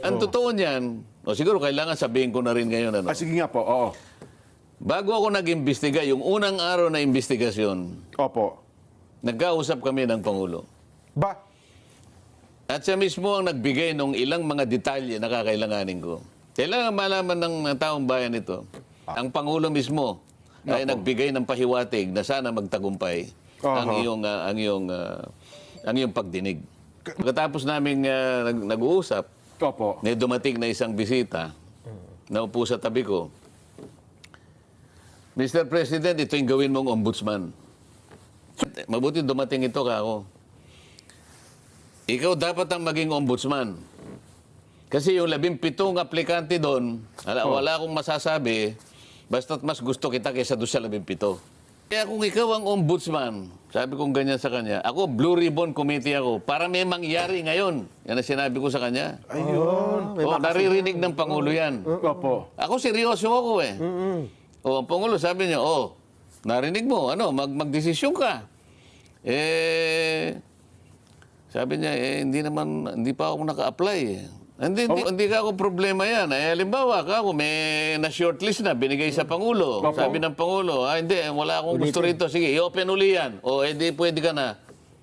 ang totoo niyan, o siguro kailangan sabihin ko na rin ngayon, ano, Sige nga po, oo. bago ako nag-imbestiga, yung unang araw na investigasyon, Opo. nagkausap kami ng Pangulo. Ba? At siya mismo ang nagbigay ng ilang mga detalye na kakailanganin ko. Kailangan malaman ng taong bayan ito. Ang Pangulo mismo ay nagbigay ng pahiwatig na sana magtagumpay ang iyong pagdinig. Pagkatapos namin nag-uusap, Opo. may dumating na isang bisita, naupo sa tabi ko. Mr. President, ito yung gawin mong ombudsman. Mabuti dumating ito ka ako. Ikaw dapat ang maging ombudsman. Kasi yung 17 aplikante doon, wala akong masasabi, basta't mas gusto kita kaysa doon sa 17. Kaya kung ikaw ang ombudsman, sabi kong ganyan sa kanya, ako, Blue Ribbon Committee ako, para may mangyari ngayon. Yan ang sinabi ko sa kanya. Ayun. Naririnig ng Pangulo yan. Opo. Ako, seryoso ako eh. Ang Pangulo sabi niya, narinig mo, magdesisyon ka. Sabi niya, hindi pa ako naka-apply eh. Hindi ka ako problema yan. Halimbawa ka ako, may na-shortlist na, binigay sa Pangulo. Sabi ng Pangulo, hindi, wala akong gusto rito. Sige, i-open uli yan. Hindi pwede ka na.